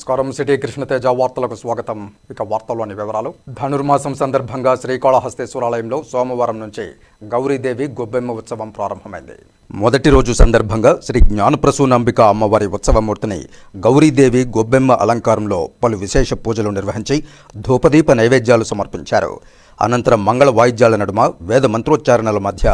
నమస్కారం. సిటీ కృష్ణతేజ వార్తలకు స్వాగతం. ఇక వార్తల్లోని వివరాలు. ధనుర్మాసం సందర్భంగా శ్రీకాళహస్తేశ్వరాలయంలో సోమవారం నుంచి గౌరీదేవి గొబ్బెమ్మ ఉత్సవం ప్రారంభమైంది. మొదటి రోజు సందర్భంగా శ్రీ జ్ఞానప్రసూనాంబిక అమ్మవారి ఉత్సవమూర్తిని గౌరీదేవి గొబ్బెమ్మ అలంకారంలో పలు విశేష పూజలు నిర్వహించి ధూపదీప నైవేద్యాలు సమర్పించారు. అనంతరం మంగళ వాయిద్యాల నడుమ వేద మంత్రోచ్చారణల మధ్య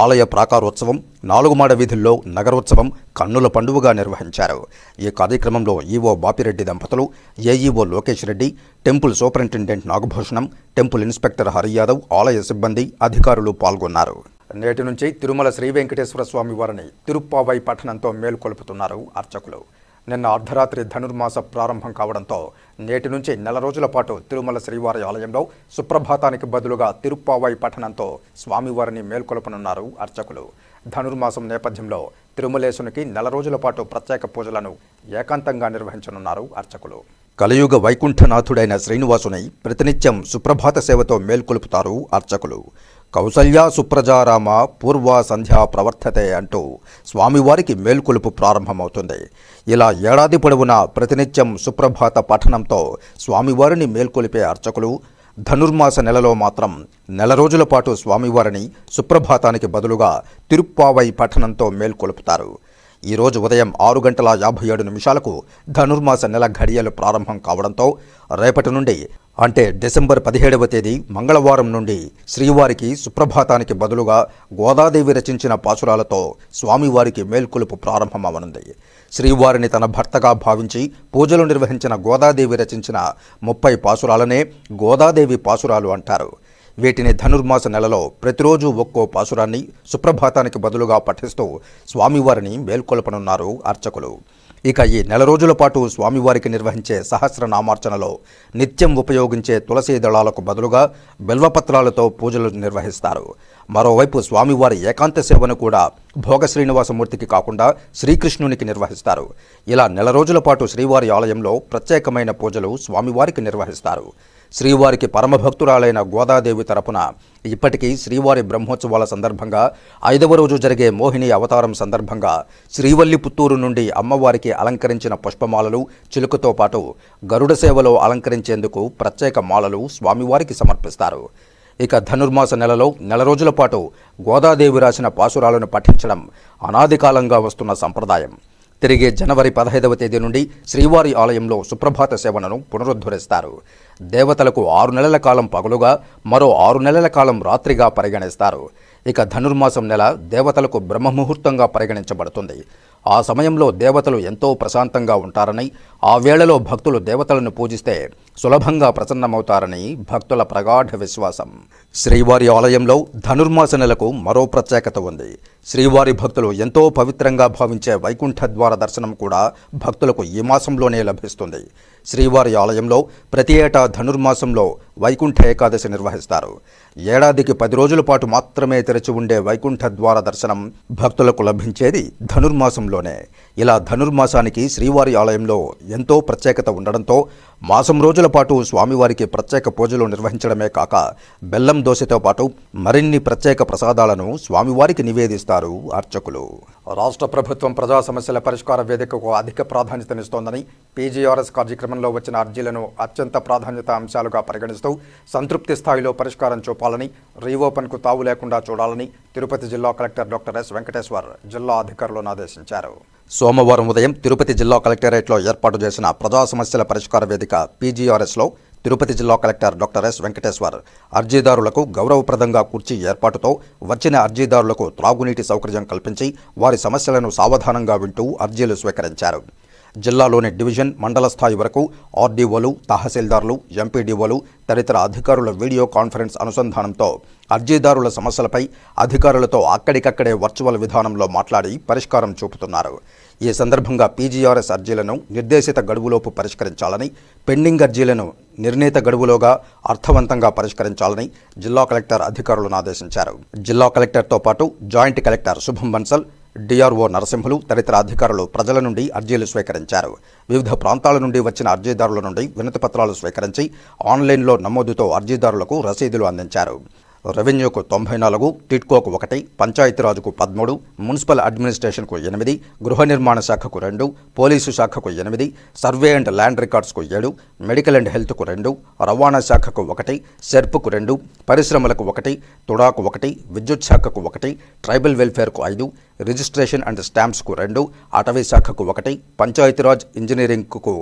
ఆలయ ప్రాకారోత్సవం, నాలుగుమాడ వీధుల్లో నగరోత్సవం కన్నుల పండువగా నిర్వహించారు. ఈ కార్యక్రమంలో ఈవో బాపిరెడ్డి దంపతులు, AEO Lokesh Reddy, temple superintendent Nagabhushanam, temple inspector Hari Yadav, ఆలయ సిబ్బంది, అధికారులు పాల్గొన్నారు. నేటి నుంచి తిరుమల శ్రీ వెంకటేశ్వర స్వామి వారిని తిరుప్పావై పఠనంతో మేల్కొల్పుతున్నారు అర్చకులు. నిన్న అర్ధరాత్రి ధనుర్మాస ప్రారంభం కావడంతో నేటి నుంచి నెల రోజుల పాటు తిరుమల శ్రీవారి ఆలయంలో సుప్రభాతానికి బదులుగా తిరుప్పావై పఠనంతో స్వామివారిని మేల్కొల్పనున్నారు అర్చకులు. ధనుర్మాసం నేపథ్యంలో తిరుమలేశునికి నెల రోజుల పాటు ప్రత్యేక పూజలను ఏకాంతంగా నిర్వహించనున్నారు అర్చకులు. కలియుగ వైకుంఠనాథుడైన శ్రీనివాసుని ప్రతినిత్యం సుప్రభాత సేవతో మేల్కొల్పుతారు అర్చకులు. కౌసల్యా సుప్రజారామ పూర్వ సంధ్యా ప్రవర్తతే అంటూ స్వామివారికి మేల్కొలుపు ప్రారంభమవుతుంది. ఇలా ఏడాది పొడవునా ప్రతినిత్యం సుప్రభాత పఠనంతో స్వామివారిని మేల్కొలిపే అర్చకులు ధనుర్మాస నెలలో మాత్రం నెల రోజుల పాటు స్వామివారిని సుప్రభాతానికి బదులుగా తిరుప్పావై పఠనంతో మేల్కొలుపుతారు. ఈరోజు ఉదయం 6:57 ధనుర్మాస నెల ఘడియలు ప్రారంభం కావడంతో రేపటి నుండి అంటే డిసెంబర్ 17వ తేదీ మంగళవారం నుండి శ్రీవారికి సుప్రభాతానికి బదులుగా గోదాదేవి రచించిన పాసురాలతో స్వామివారికి మేల్కొలుపు ప్రారంభమవనుంది. శ్రీవారిని తన భర్తగా భావించి పూజలు నిర్వహించిన గోదాదేవి రచించిన 30 పాసురాలనే గోదాదేవి పాసురాలు అంటారు. వీటిని ధనుర్మాస నెలలో ప్రతిరోజు ఒక్కో పాసురాన్ని సుప్రభాతానికి బదులుగా పఠిస్తూ స్వామివారిని మేల్కొల్పనున్నారు అర్చకులు. ఇక ఈ నెల రోజుల పాటు స్వామివారికి నిర్వహించే సహస్రనామార్చనలో నిత్యం ఉపయోగించే తులసీ దళాలకు బదులుగా బిల్వపత్రాలతో పూజలు నిర్వహిస్తారు. మరోవైపు స్వామివారి ఏకాంత సేవను కూడా భోగ శ్రీనివాసమూర్తికి కాకుండా శ్రీకృష్ణునికి నిర్వహిస్తారు. ఇలా నెల రోజుల పాటు శ్రీవారి ఆలయంలో ప్రత్యేకమైన పూజలు స్వామివారికి నిర్వహిస్తారు. శ్రీవారికి పరమభక్తురాలైన గోదాదేవి తరపున ఇప్పటికీ శ్రీవారి బ్రహ్మోత్సవాల సందర్భంగా 5వ రోజు జరిగే మోహిని అవతారం సందర్భంగా శ్రీవల్లిపుత్తూరు నుండి అమ్మవారికి అలంకరించిన పుష్పమాలలు, చిలుకతో పాటు గరుడ సేవలో అలంకరించేందుకు ప్రత్యేక మాలలు స్వామివారికి సమర్పిస్తారు. ఇక ధనుర్మాస నెలలో నెల రోజుల పాటు గోదాదేవి రాసిన పాసురాలను పఠించడం అనాది కాలంగా వస్తున్న సంప్రదాయం. తిరిగి జనవరి 15వ తేదీ నుండి శ్రీవారి ఆలయంలో సుప్రభాత సేవలను పునరుద్ధరిస్తారు. దేవతలకు 6 నెలల కాలం పగలుగా, మరో 6 నెలల కాలం రాత్రిగా పరిగణిస్తారు. ఇక ధనుర్మాసం నెల దేవతలకు బ్రహ్మముహూర్తంగా పరిగణించబడుతుంది. ఆ సమయంలో దేవతలు ఎంతో ప్రశాంతంగా ఉంటారని, ఆ వేళలో భక్తులు దేవతలను పూజిస్తే సులభంగా ప్రసన్నమవుతారని భక్తుల ప్రగాఢ విశ్వాసం. శ్రీవారి ఆలయంలో ధనుర్మాస నెలకు మరో ప్రత్యేకత ఉంది. శ్రీవారి భక్తులు ఎంతో పవిత్రంగా భావించే వైకుంఠ ద్వార దర్శనం కూడా భక్తులకు ఈ మాసంలోనే లభిస్తుంది. శ్రీవారి ఆలయంలో ప్రతి ఏటా ధనుర్మాసంలో వైకుంఠ ఏకాదశి నిర్వహిస్తారు. ఏడాదికి 10 రోజుల పాటు మాత్రమే తెరిచి ఉండే వైకుంఠ ద్వార దర్శనం భక్తులకు లభించేది ధనుర్మాసంలోనే. ఇలా ధనుర్మాసానికి శ్రీవారి ఆలయంలో ఎంతో ప్రత్యేకత ఉండడంతో మాసం రోజుల పాటు స్వామివారికి ప్రత్యేక పూజలు నిర్వహించడమే కాక బెల్లం దోశతో పాటు మరిన్ని ప్రత్యేక ప్రసాదాలను స్వామివారికి నివేదిస్తారు అర్చకులు. రాష్ట్ర ప్రభుత్వం ప్రజా సమస్యల పరిష్కార వేదికకు అధిక ప్రాధాన్యతనిస్తోందని, పీజీఆర్ఎస్ కార్యక్రమంలో వచ్చిన అర్జీలను అత్యంత ప్రాధాన్యత అంశాలుగా పరిగణిస్తూ సంతృప్తి స్థాయిలో పరిష్కారం చూపాలని, రీఓపెన్కు తావు లేకుండా చూడాలని తిరుపతి జిల్లా కలెక్టర్ డాక్టర్ ఎస్ వెంకటేశ్వర్ జిల్లా అధికారులను ఆదేశించారు. సోమవారం ఉదయం తిరుపతి జిల్లా కలెక్టరేట్లో ఏర్పాటు చేసిన ప్రజా సమస్యల పరిష్కార వేదిక పీజీఆర్ఎస్లో తిరుపతి జిల్లా కలెక్టర్ డాక్టర్ ఎస్ వెంకటేశ్వర్ అర్జీదారులకు గౌరవప్రదంగా కుర్చీ ఏర్పాటుతో వచ్చిన అర్జీదారులకు త్రాగునీటి సౌకర్యం కల్పించి వారి సమస్యలను సావధానంగా వింటూ అర్జీలు స్వీకరించారు. జిల్లాలోని డివిజన్, మండల స్థాయి వరకు ఆర్డీఓలు, తహసీల్దార్లు, ఎంపీడీఓలు తదితర అధికారుల వీడియో కాన్ఫరెన్స్ అనుసంధానంతో అర్జీదారుల సమస్యలపై అధికారులతో అక్కడికక్కడే వర్చువల్ విధానంలో మాట్లాడి పరిష్కారం చూపుతున్నారు. ఈ సందర్భంగా పీజీఆర్ఎస్ అర్జీలను నిర్దేశిత గడువులోపు పరిష్కరించాలని, పెండింగ్ అర్జీలను నిర్ణీత గడువులోగా అర్థవంతంగా పరిష్కరించాలని జిల్లా కలెక్టర్ అధికారులను ఆదేశించారు. జిల్లా కలెక్టర్తో పాటు జాయింట్ కలెక్టర్ శుభం బన్సల్, డిఆర్ఓ నరసింహులు తదితర అధికారులు ప్రజల నుండి అర్జీలు స్వీకరించారు. వివిధ ప్రాంతాల నుండి వచ్చిన అర్జీదారుల నుండి వినతి పత్రాలు స్వీకరించి ఆన్లైన్లో నమోదుతో అర్జీదారులకు రసీదులు అందించారు. రెవెన్యూకు 94, టిడ్కోకు 1, పంచాయతీరాజ్కు 13, మున్సిపల్ అడ్మినిస్ట్రేషన్కు 8, గృహ నిర్మాణ శాఖకు 2, పోలీసు శాఖకు 8, సర్వే అండ్ ల్యాండ్ రికార్డ్స్కు 7, మెడికల్ అండ్ హెల్త్కు 2, రవాణా శాఖకు 1, సెర్ప్కు 2, పరిశ్రమలకు 1, తుడాకు 1, విద్యుత్ శాఖకు 1, ట్రైబల్ వెల్ఫేర్కు 5, రిజిస్ట్రేషన్ అండ్ స్టాంప్స్కు 2, అటవీ శాఖకు 1, పంచాయతీరాజ్ ఇంజనీరింగ్కు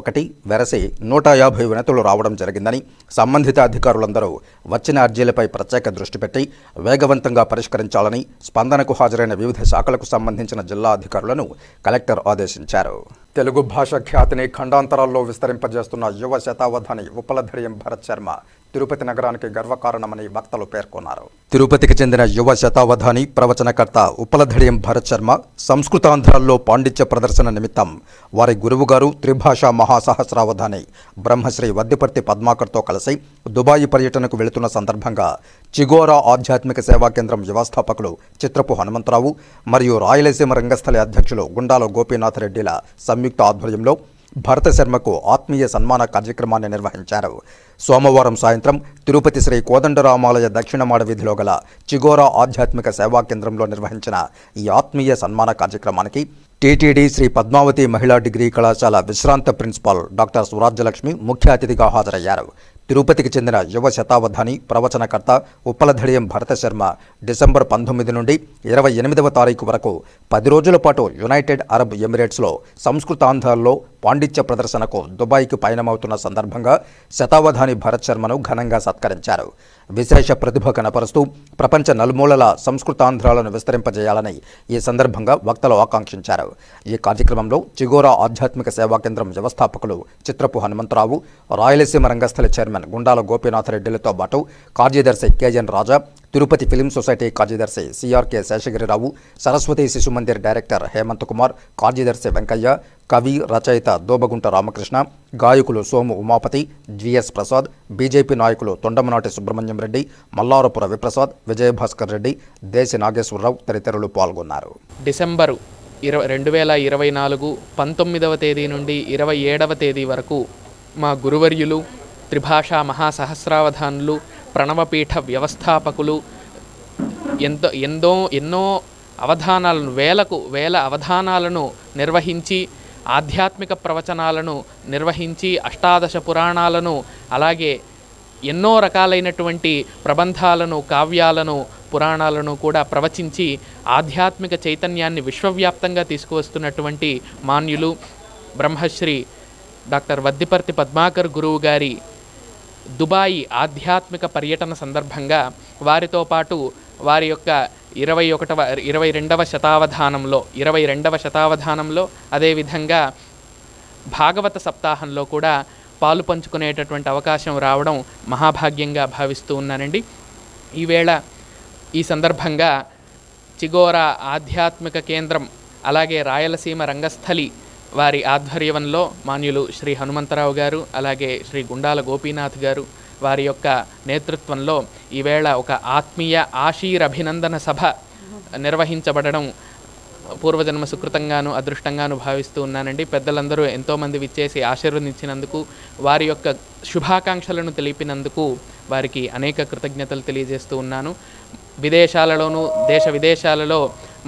1 వెరసి 150 వినతులు రావడం జరిగిందని, సంబంధిత అధికారులందరూ వచ్చిన అర్జీలపై ప్రత్యేక దృష్టి పెట్టి వేగవంతంగా పరిష్కరించాలని స్పందనకు హాజరైన వివిధ శాఖలకు సంబంధించిన జిల్లా అధికారులను కలెక్టర్ ఆదేశించారు. తెలుగు భాష ఖ్యాతిని ఖండాంతరాల్లో విస్తరింపజేస్తున్న యువ శతావధాని ఉప్పలధడియం భరత్ శర్మ తిరుపతి నగరానికి గర్వకారణమని వక్తలు పేర్కొన్నారు. తిరుపతికి చెందిన యువ శతావధాని ప్రవచనకర్త ఉప్పలధడియం భరత్ శర్మ సంస్కృతాంధ్రాల్లో పాండిత్య ప్రదర్శన నిమిత్తం వారి గురువుగారు త్రిభాషా మహాసహస్రావధాని బ్రహ్మశ్రీ వద్దిపర్తి పద్మాకర్తో కలిసి దుబాయి పర్యటనకు వెళుతున్న సందర్భంగా చిగోరా ఆధ్యాత్మిక సేవా కేంద్రం వ్యవస్థాపకులు చిత్రపు హనుమంతరావు మరియు రాయలసీమ రంగస్థలి అధ్యక్షులు గుండాల గోపీనాథ్ రెడ్డిల సంయుక్త ఆధ్వర్యంలో భరత శర్మకు ఆత్మీయ సన్మాన కార్యక్రమాన్ని నిర్వహించారు. సోమవారం సాయంత్రం తిరుపతి శ్రీ కోదండరామాలయ దక్షిణమాడ వీధిలో గల చిగోరా ఆధ్యాత్మిక సేవా కేంద్రంలో నిర్వహించిన ఈ ఆత్మీయ సన్మాన కార్యక్రమానికి టీటీడీ శ్రీ పద్మావతి మహిళా డిగ్రీ కళాశాల విశ్రాంత ప్రిన్సిపాల్ డాక్టర్ సురాజ్యలక్ష్మి ముఖ్య అతిథిగా హాజరయ్యారు. తిరుపతికి చెందిన యువ శతావధాని ప్రవచనకర్త ఉప్పలధడియం భరత శర్మ డిసెంబర్ 19 నుండి 28వ తారీఖు వరకు 10 రోజుల పాటు యునైటెడ్ అరబ్ ఎమిరేట్స్లో సంస్కృతాంధ్రాల్లో పాండిత్య ప్రదర్శనకు దుబాయ్కి పయనమవుతున్న సందర్భంగా శతావధాని భరత్ శర్మను ఘనంగా సత్కరించారు. విశేష ప్రతిభ కనపరుస్తూ ప్రపంచ నలుమూలల సంస్కృతాంధ్రాలను విస్తరింపజేయాలని ఈ సందర్భంగా వక్తలు ఆకాంక్షించారు. ఈ కార్యక్రమంలో చిగోరా ఆధ్యాత్మిక సేవా కేంద్రం వ్యవస్థాపకులు చిత్రపు హనుమంతరావు, రాయలసీమ రంగస్థలి చైర్మన్ గుండాల గోపీనాథ్ రెడ్డిలతో పాటు కార్యదర్శి కేఎన్ రాజా, తిరుపతి ఫిలిం సొసైటీ కార్యదర్శి సిఆర్కే శేషగిరిరావు, సరస్వతి శిశు మందిర్ డైరెక్టర్ హేమంత్ కుమార్, కార్యదర్శి వెంకయ్య, కవి రచయిత దోబగుంట రామకృష్ణ, గాయకులు సోము ఉమాపతి, జిఎస్ ప్రసాద్, బీజేపీ నాయకులు తొండమనాటి సుబ్రహ్మణ్యం రెడ్డి, మల్లారపు రవిప్రసాద్, విజయభాస్కర్ రెడ్డి, దేశి నాగేశ్వరరావు తదితరులు పాల్గొన్నారు. డిసెంబరు 2024 19వ తేదీ నుండి 27వ తేదీ వరకు మా గురువర్యులు త్రిభాషా మహాసహస్రావధానులు ప్రణవపీఠ వ్యవస్థాపకులు ఎన్నో అవధానాలను వేల అవధానాలను నిర్వహించి ఆధ్యాత్మిక ప్రవచనాలను నిర్వహించి అష్టాదశ పురాణాలను అలాగే ఎన్నో రకాలైనటువంటి ప్రబంధాలను కావ్యాలను పురాణాలను కూడా ప్రవచించి ఆధ్యాత్మిక చైతన్యాన్ని విశ్వవ్యాప్తంగా తీసుకువస్తున్నటువంటి మాన్యులు బ్రహ్మశ్రీ డాక్టర్ వద్దిపర్తి పద్మాకర్ గురువు గారి దుబాయి ఆధ్యాత్మిక పర్యటన సందర్భంగా వారితో పాటు వారి యొక్క 22వ శతావధానంలో అదేవిధంగా భాగవత సప్తాహంలో కూడా పాలు పంచుకునేటటువంటి అవకాశం రావడం మహాభాగ్యంగా భావిస్తూ ఉన్నానండి. ఈవేళ ఈ సందర్భంగా చిగోరా ఆధ్యాత్మిక కేంద్రం అలాగే రాయలసీమ రంగస్థలి వారి ఆధ్వర్యంలో మాన్యులు శ్రీ హనుమంతరావు గారు అలాగే శ్రీ గుండాల గోపీనాథ్ గారు వారి యొక్క నేతృత్వంలో ఈవేళ ఒక ఆత్మీయ ఆశీరభినందన సభ నిర్వహించబడడం పూర్వజన్మ సుకృతంగాను అదృష్టంగాను భావిస్తూ ఉన్నానండి. పెద్దలందరూ ఎంతోమంది విచ్చేసి ఆశీర్వదించినందుకు వారి యొక్క శుభాకాంక్షలను తెలిపినందుకు వారికి అనేక కృతజ్ఞతలు తెలియజేస్తూ ఉన్నాను. విదేశాలలోనూ దేశ విదేశాలలో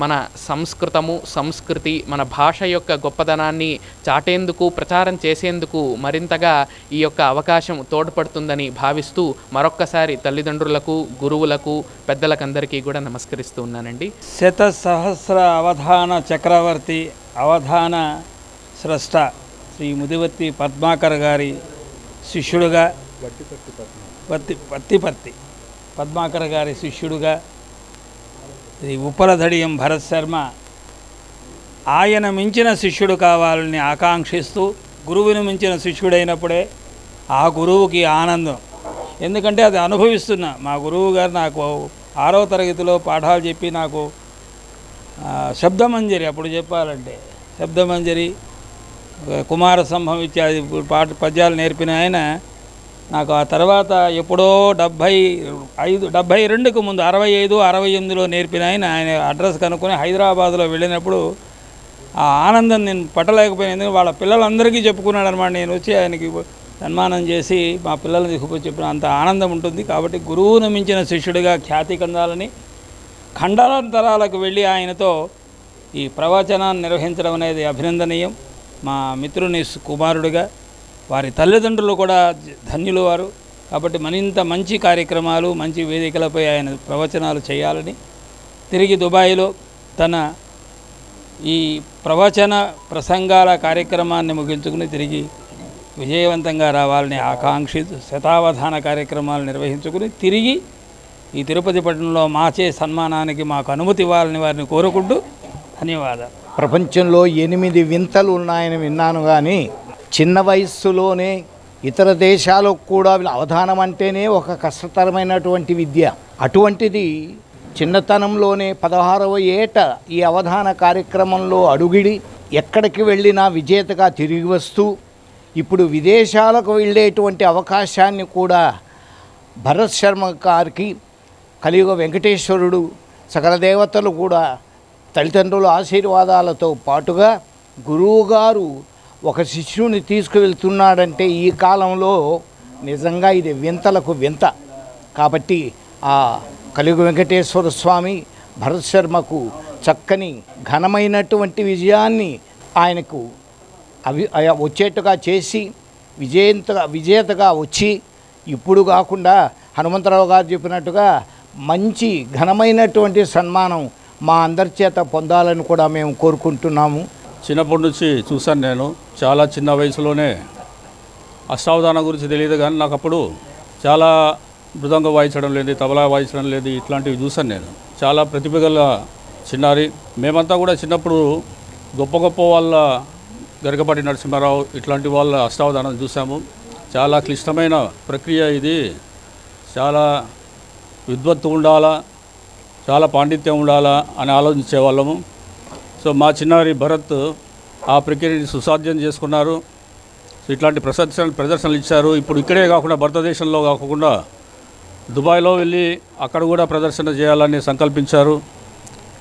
మన సంస్కృతము సంస్కృతి మన భాష యొక్క గొప్పదనాన్ని చాటేందుకు ప్రచారం చేసేందుకు మరింతగా ఈ యొక్క అవకాశం తోడ్పడుతుందని భావిస్తూ మరొక్కసారి తల్లిదండ్రులకు గురువులకు పెద్దలకందరికీ కూడా నమస్కరిస్తూ ఉన్నానండి. శతసహస్ర అవధాన చక్రవర్తి అవధాన స్రష్ట శ్రీ ముదివర్తి పద్మాకర్ గారి శిష్యుడుగా వత్తిపర్తి పద్మాకర్ గారి శిష్యుడుగా శ్రీ ఉప్పలధడియం భరత్ శర్మ ఆయన మించిన శిష్యుడు కావాలని ఆకాంక్షిస్తూ గురువుని మించిన శిష్యుడైనప్పుడే ఆ గురువుకి ఆనందం. ఎందుకంటే అది అనుభవిస్తున్నా. మా గురువు గారు నాకు 6వ తరగతిలో పాఠాలు చెప్పి నాకు శబ్దమంజరి అప్పుడు చెప్పాలంటే శబ్దమంజరి కుమార సంభవం ఇత్యాది పద్యాలు నేర్పిన ఆయన నాకు ఆ తర్వాత ఎప్పుడో 72కు ముందు 65, 68లో నేర్పిన ఆయన అడ్రస్ కనుక్కొని హైదరాబాద్లో వెళ్ళినప్పుడు ఆ ఆనందం నేను పట్టలేకపోయాను. ఎందుకంటే వాళ్ళ పిల్లలందరికీ చెప్పుకున్నాడు అనమాట. నేను వచ్చి ఆయనకి సన్మానం చేసి మా పిల్లల్ని తీసుకుపోయి చెప్పిన అంత ఆనందం ఉంటుంది. కాబట్టి గురువును మించిన శిష్యుడిగా ఖ్యాతి కందాలని ఖండాంతరాలకు వెళ్ళి ఆయనతో ఈ ప్రవచనాన్ని నిర్వహించడం అనేది అభినందనీయం. మా మిత్రుని కుమారుడిగా వారి తల్లిదండ్రులు కూడా ధన్యులు వారు. కాబట్టి మరింత మంచి కార్యక్రమాలు మంచి వేదికలపై ఆయన ప్రవచనాలు చేయాలని, తిరిగి దుబాయ్లో తన ఈ ప్రవచన ప్రసంగాల కార్యక్రమాన్ని ముగించుకుని తిరిగి విజయవంతంగా రావాలని ఆకాంక్షిస్తూ శతావధాన కార్యక్రమాలు నిర్వహించుకుని తిరిగి ఈ తిరుపతి పట్టణంలో మాచే సన్మానానికి మాకు అనుమతి ఇవ్వాలని వారిని కోరుకుంటూ ధన్యవాదాలు. ప్రపంచంలో 8 వింతలు ఉన్నాయని విన్నాను, కానీ చిన్న వయస్సులోనే ఇతర దేశాలకు కూడా అవధానం అంటేనే ఒక కష్టతరమైనటువంటి విద్య. అటువంటిది చిన్నతనంలోనే 16వ ఏట ఈ అవధాన కార్యక్రమంలో అడుగిడి ఎక్కడికి వెళ్ళినా విజేతగా తిరిగి వస్తూ ఇప్పుడు విదేశాలకు వెళ్ళేటువంటి అవకాశాన్ని కూడా భరత్ శర్మ గారికి కలియుగ వెంకటేశ్వరుడు సకల దేవతలు కూడా తల్లిదండ్రుల ఆశీర్వాదాలతో పాటుగా గురువుగారు ఒక శిష్యుని తీసుకువెళ్తున్నాడంటే ఈ కాలంలో నిజంగా ఇది వింతలకు వింత. కాబట్టి ఆ కలియుగ వెంకటేశ్వర స్వామి భరత్ శర్మకు చక్కని ఘనమైనటువంటి విజయాన్ని ఆయనకు వచ్చేట్టుగా చేసి విజేతగా వచ్చి ఇప్పుడు కాకుండా హనుమంతరావు గారు చెప్పినట్టుగా మంచి ఘనమైనటువంటి సన్మానం మా అందరి చేత పొందాలని కూడా మేము కోరుకుంటున్నాము. చిన్నప్పటి నుంచి చూశాను నేను. చాలా చిన్న వయసులోనే అష్టావధానం గురించి తెలియదు, కానీ నాకు అప్పుడు చాలా మృదంగం వాయించడం లేదు, తబలా వాయించడం లేదు, ఇట్లాంటివి చూశాను నేను. చాలా ప్రతిభ గల చిన్నారి. మేమంతా కూడా చిన్నప్పుడు గొప్ప గొప్ప వాళ్ళ గరికపాటి నరసింహారావు ఇట్లాంటి వాళ్ళ అష్టావధానం చూసాము. చాలా క్లిష్టమైన ప్రక్రియ ఇది. చాలా విద్వత్తు ఉండాలా, చాలా పాండిత్యం ఉండాలా అని ఆలోచించే వాళ్ళము. సో మా చిన్నారి భరత్ ఆ ప్రక్రియని సుసాధ్యం చేసుకున్నారు. సో ఇట్లాంటి ప్రదర్శనలు ఇచ్చారు. ఇప్పుడు ఇక్కడే కాకుండా భారతదేశంలో కాకుండా దుబాయ్లో వెళ్ళి అక్కడ కూడా ప్రదర్శన చేయాలని సంకల్పించారు.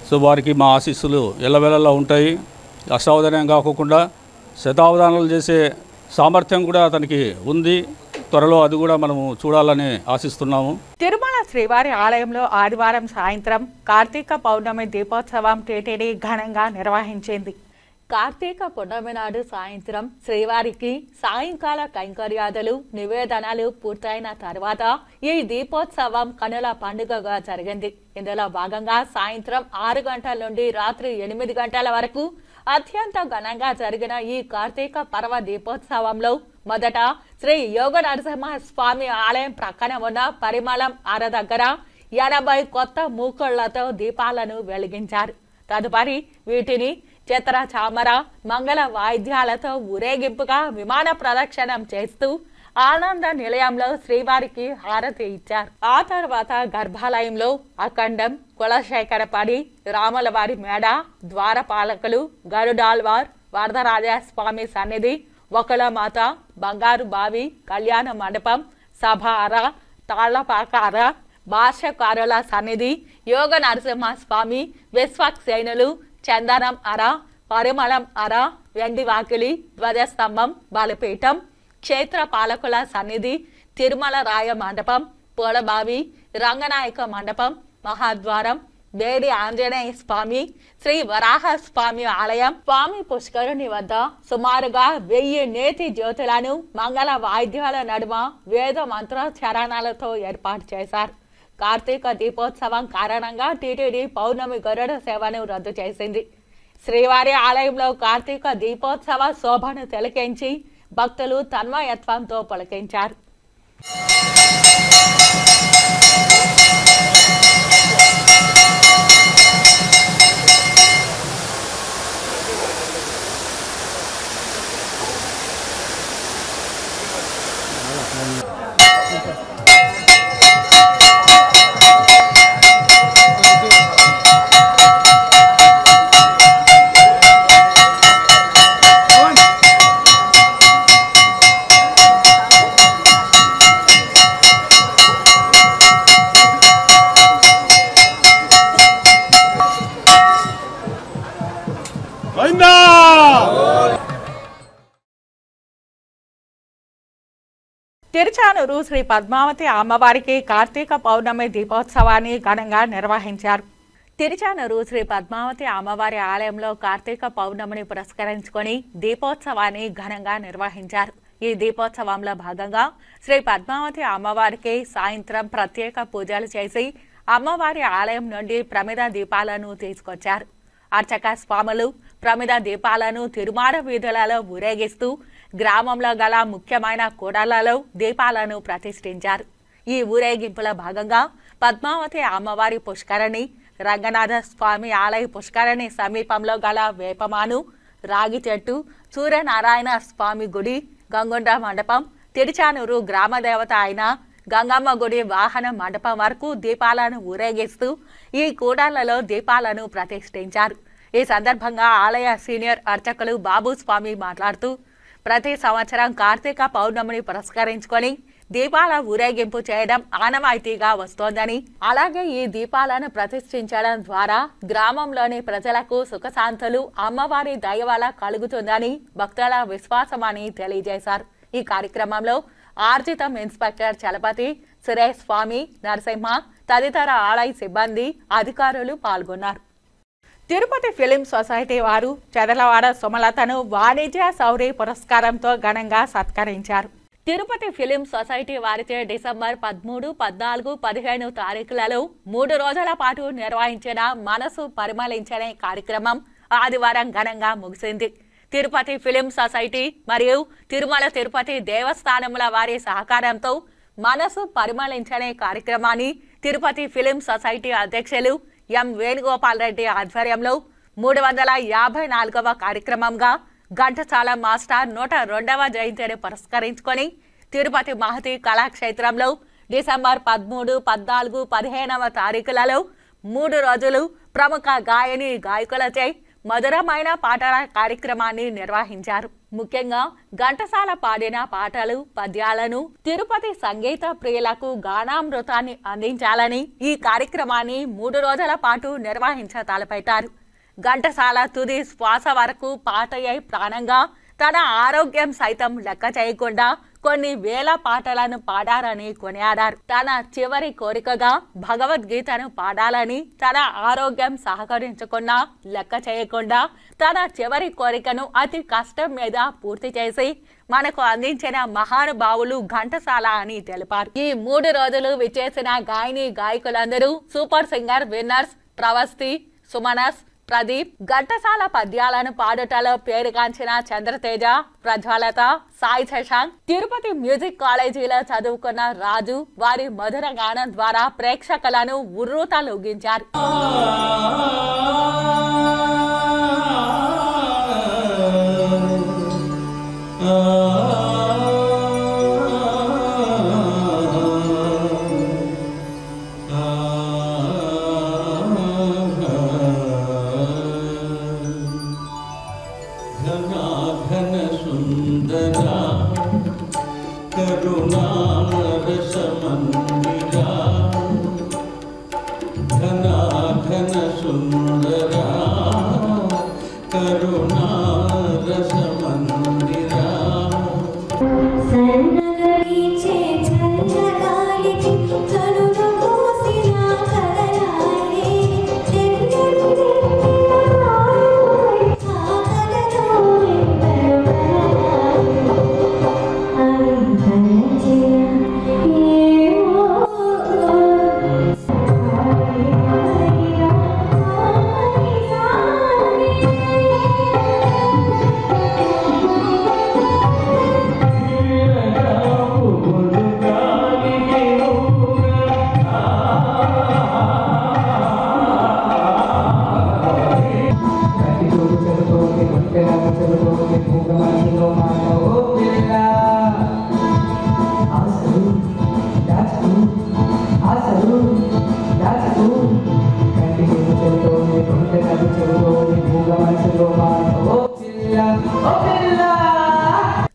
సో వారికి మా ఆశీస్సులు ఎల్లవేళలా ఉంటాయి. అష్టావధానం కాకుండా శతావధానాలు చేసే సామర్థ్యం కూడా అతనికి ఉంది. త్వరలో అది కూడా మనము చూడాలని ఆశిస్తున్నాము. తిరుమల శ్రీవారి ఆలయంలో ఆదివారం సాయంత్రం కార్తీక పౌర్ణమి దీపోత్సవం టీటీడీ ఘనంగా నిర్వహించింది. కార్తీక పౌర్ణమి నాడు సాయంత్రం శ్రీవారికి సాయంకాల కైంకర్యాదులు నివేదనలు పూర్తయిన తర్వాత ఈ దీపోత్సవం కనుల పండుగగా జరిగింది. ఇందులో భాగంగా సాయంత్రం 6 గంటల నుండి రాత్రి 8 గంటల వరకు అత్యంత ఘనంగా జరిగిన ఈ కార్తీక పర్వ దీపోత్సవంలో మొదట శ్రీ యోగ నరసింహ స్వామి ఆలయం ప్రక్కన ఉన్న పరిమళం అర దగ్గర 80 కొత్త మూకుళ్లతో దీపాలను వెలిగించారు. తదుపరి వీటిని చిత్ర చామర మంగళ వాయిద్యాలతో ఊరేగింపుగా విమాన ప్రదక్షిణం చేస్తూ ఆనంద నిలయంలో శ్రీవారికి హారతి ఇచ్చారు. ఆ తర్వాత గర్భాలయంలో అఖండం, కులశేఖరపడి, రాములవారి మేడ, ద్వారపాలకులు, గరుడాల్వార్, వరదరాజ స్వామి సన్నిధి, ఒకలమాత, బంగారు బావి, కళ్యాణ మండపం, సభార, తాళ్లపాకార, భాష్యకారుల సన్నిధి, యోగ నరసింహ స్వామి, విశ్వక్సేనులు, చందనం అర, పరిమళం అర, వెండి వాకిలి, ధ్వజస్తంభం, బలిపీఠం, క్షేత్ర పాలకుల సన్నిధి, తిరుమల రాయ మండపం, పూలబావి, రంగనాయక మండపం, మహాద్వారం, వేడి ఆంజనేయ స్వామి, శ్రీ వరాహ స్వామి ఆలయం, స్వామి పుష్కరుని వద్ద సుమారుగా 1000 నేతి జ్యోతులను మంగళ వాయిద్యాల నడుమ వేద మంత్రోచ్చారణలతో ఏర్పాటు చేశారు. కార్తీక దీపోత్సవం కారణంగా టీటీడీ పౌర్ణమి గరుడ సేవను రద్దు చేసింది. శ్రీవారి ఆలయంలో కార్తీక దీపోత్సవ శోభను తిలకించి భక్తులు తన్మయత్వంతో పులకించారు. తిరుచానూరు శ్రీ పద్మావతి అమ్మవారికి కార్తీక పౌర్ణమి దీపోత్సవాన్ని ఘనంగా నిర్వహించారు. తిరుచానూరు శ్రీ పద్మావతి అమ్మవారి ఆలయంలో కార్తీక పౌర్ణమిని పురస్కరించుకొని దీపోత్సవాన్ని ఘనంగా నిర్వహించారు. ఈ దీపోత్సవంలో భాగంగా శ్రీ పద్మావతి అమ్మవారికి సాయంత్రం ప్రత్యేక పూజలు చేసి అమ్మవారి ఆలయం నుండి ప్రమిద దీపాలను తీసుకొచ్చారు. అర్చక స్వాములు ప్రమిద దీపాలను తిరుమాడ వీధులలో ఊరేగిస్తూ గ్రామంలో గల ముఖ్యమైన కూడళ్లలో దీపాలను ప్రతిష్ఠించారు. ఈ ఊరేగింపులో భాగంగా పద్మావతి అమ్మవారి పుష్కరిణి, రంగనాథ స్వామి ఆలయ పుష్కరిణి సమీపంలో గల వేపమాను, రాగి చెట్టు, సూర్యనారాయణ స్వామి గుడి, గంగొండ మండపం, తిరుచానూరు గ్రామదేవత అయిన గంగమ్మ గుడి వాహన మండపం వరకు దీపాలను ఊరేగిస్తూ ఈ కూడళ్లలో దీపాలను ప్రతిష్ఠించారు. ఈ సందర్భంగా ఆలయ సీనియర్ అర్చకులు బాబు స్వామి మాట్లాడుతూ ప్రతి సంవత్సరం కార్తీక పౌర్ణమిని పురస్కరించుకొని దీపాల ఊరేగింపు చేయడం ఆనవాయితీగా వస్తోందని, అలాగే ఈ దీపాలను ప్రతిష్ఠించడం ద్వారా గ్రామంలోని ప్రజలకు సుఖశాంతులు అమ్మవారి దయ వల్ల కలుగుతుందని భక్తుల విశ్వాసమని తెలియజేశారు. ఈ కార్యక్రమంలో ఆర్జితం ఇన్స్పెక్టర్ చలపతి, సురేష్ స్వామి, నరసింహ తదితర ఆలయ సిబ్బంది, అధికారులు పాల్గొన్నారు. తిరుపతి ఫిలిం సొసైటీ వారు చదలవాడ సుమలతను వాణిజ్య శౌర్య పురస్కారంతో ఘనంగా సత్కరించారు. తిరుపతి ఫిలిం సొసైటీ వారిచే డిసెంబర్ 13, 14, 15 తారీఖులలో 3 రోజుల పాటు నిర్వహించిన మనసు పరిమళించనే కార్యక్రమం ఆదివారం ఘనంగా ముగిసింది. తిరుపతి ఫిలిం సొసైటీ మరియు తిరుమల తిరుపతి దేవస్థానముల వారి సహకారంతో మనసు పరిమళించనే కార్యక్రమాన్ని తిరుపతి ఫిలిం సొసైటీ అధ్యక్షులు ఎం వేణుగోపాల్ రెడ్డి ఆధ్వర్యంలో 354వ కార్యక్రమంగా ఘంటసాల మాస్టర్ 102వ జయంతిని పురస్కరించుకొని తిరుపతి మహతి కళాక్షేత్రంలో డిసెంబర్ 13, 14, 15వ తారీఖులలో 3 రోజులు ప్రముఖ గాయని గాయకులచే మధురమైన పాటల కార్యక్రమాన్ని నిర్వహించారు. ముఖ్యంగా ఘంటసాల పాడిన పాటలు, పద్యాలను తిరుపతి సంగీత ప్రియులకు గానామృతాన్ని అందించాలని ఈ కార్యక్రమాన్ని 3 రోజుల పాటు నిర్వహించ తలపెట్టారు. ఘంటసాల తుది శ్వాస వరకు పాటయ్యే ప్రాణంగా తన ఆరోగ్యం సైతం లెక్క చేయకుండా కొన్ని వేల పాటలను పాడారని కొనియాడారు. తన చివరి కోరికగా భగవద్గీతను పాడాలని, తన ఆరోగ్యం సహకరించకుండా లెక్క చేయకుండా తన చివరి కోరికను అతి కష్టం మీద పూర్తి చేసి మనకు అందించిన మహానుభావులు ఘంటసాల అని తెలిపారు. ఈ 3 రోజులు విచ్చేసిన గాయని గాయకులందరూ super singer winners Pravasthi, Sumanas, Pradeep, Ghantasala పద్యాలను పాడుటలో పేరుగాంచిన చంద్రతేజ, ప్రజ్వలత, సాయి శశాంక్, తిరుపతి మ్యూజిక్ కాలేజీలో చదువుకున్న రాజు వారి మధుర గానం ద్వారా ప్రేక్షకులను ఉర్రూతలూగించారు.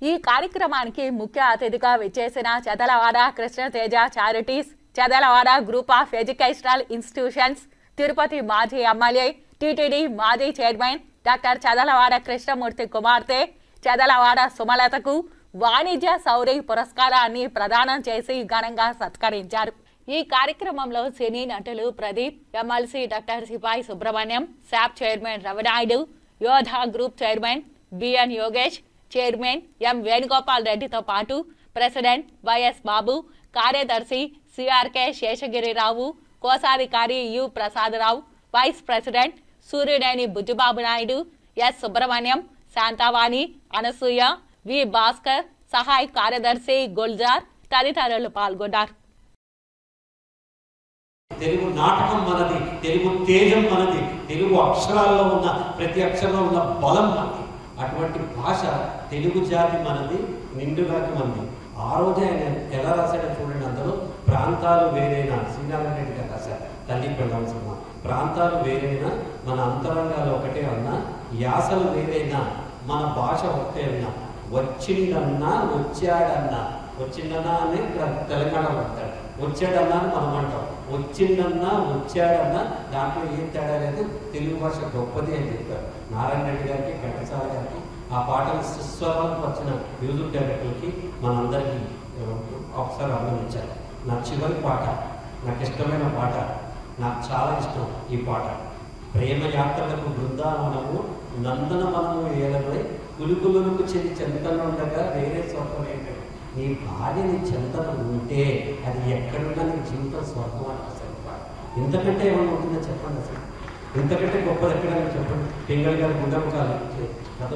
ఈ కార్యక్రమానికి ముఖ్య అతిథిగా విచ్చేసిన Chadalavada Krishna Teja charities, Chadalavada group of educational institutions, Tirupati మాజీ ఎమ్మెల్యే, టీటీడీ మాజీ చైర్మన్ డాక్టర్ చదలవాడ కృష్ణమూర్తి కుమార్తె చదలవాడ సుమలతకు వాణిజ్య శౌర్య పురస్కారాన్ని ప్రదానం చేసి ఘనంగా సత్కరించారు. ఈ కార్యక్రమంలో సినీ నటులు ప్రదీప్, ఎమ్మెల్సీ డాక్టర్ సిపాయి Subrahmanyam, SAAP chairman Ravi Naidu, Yodha group chairman BN Yogesh, chairman M Venugopal రెడ్డితో పాటు ప్రెసిడెంట్ వైఎస్ బాబు, కార్యదర్శి సిఆర్కే శేషగిరిరావు, కోశాధికారి యు ప్రసాదరావు, వైస్ ప్రెసిడెంట్ సూర్యుడేని బుజ్జిబాబు నాయుడు, ఎస్ సుబ్రహ్మణ్యం, శాంతావాణి, అనసూయ, వి భాస్కర్, సహాయ కార్యదర్శి గుల్జార్ తదితరులు పాల్గొన్నారు. తెలుగు నాటకం మనది, తెలుగు తేజం మనది, తెలుగు అక్షరాల్లో ఉన్న ప్రతి అక్షరంలో ఉన్న బలం మనది. అటువంటి భాష తెలుగు జాతి మనది, నిండుగాకి మనది. ఆ రోజే ఆయన ఎలా రాశాడో చూడండి. అందులో ప్రాంతాలు వేరైనా, శ్రీనారాయణ రెడ్డి గారు రాశారు తల్లి పెళ్ళాం సినిమా. ప్రాంతాలు వేరైనా మన అంతరంగాలు ఒకటే అన్నా, యాసలు వేరైనా మన భాష ఒకటే అన్నా, వచ్చిందన్నా వచ్చాడన్నా, వచ్చిందన్నా అని తెలంగాణలో అంటాడు, వచ్చాడన్నా అని మనం అంటాం. వచ్చిందన్నా వచ్చాడన్నా దాంట్లో ఏం తేడా లేదు, తెలుగు భాష గొప్పది అని చెప్పారు. నారాయణ రెడ్డి గారికి, ఘంటసాల గారికి, ఆ పాటలు సుస్వరాలకు వచ్చిన మ్యూజిక్ డైరెక్టర్కి మనందరికీ ఒకసారి అభినందించారు. నా చివరి పాట, నాకు ఇష్టమైన పాట, నాకు చాలా ఇష్టం ఈ పాట. ప్రేమ యాత్రలకు బృందావనము నందనవనము ఏలమై కులుకులకు చెల్లి చెంతన ఉండగా వేరే స్వర్గం ఏంటంటే, నీ భార్య నీ చెంతన ఉంటే అది ఎక్కడున్నా నీ జీవితం స్వర్గం అని అసలు పాట. ఇంతకంటే ఏమైనా ఉంటుందో చెప్పండి. అసలు ఇంతకంటే గొప్పది ఎక్కడైనా చెప్పండి. పింగళి గారి గుండెముఖాలు కథ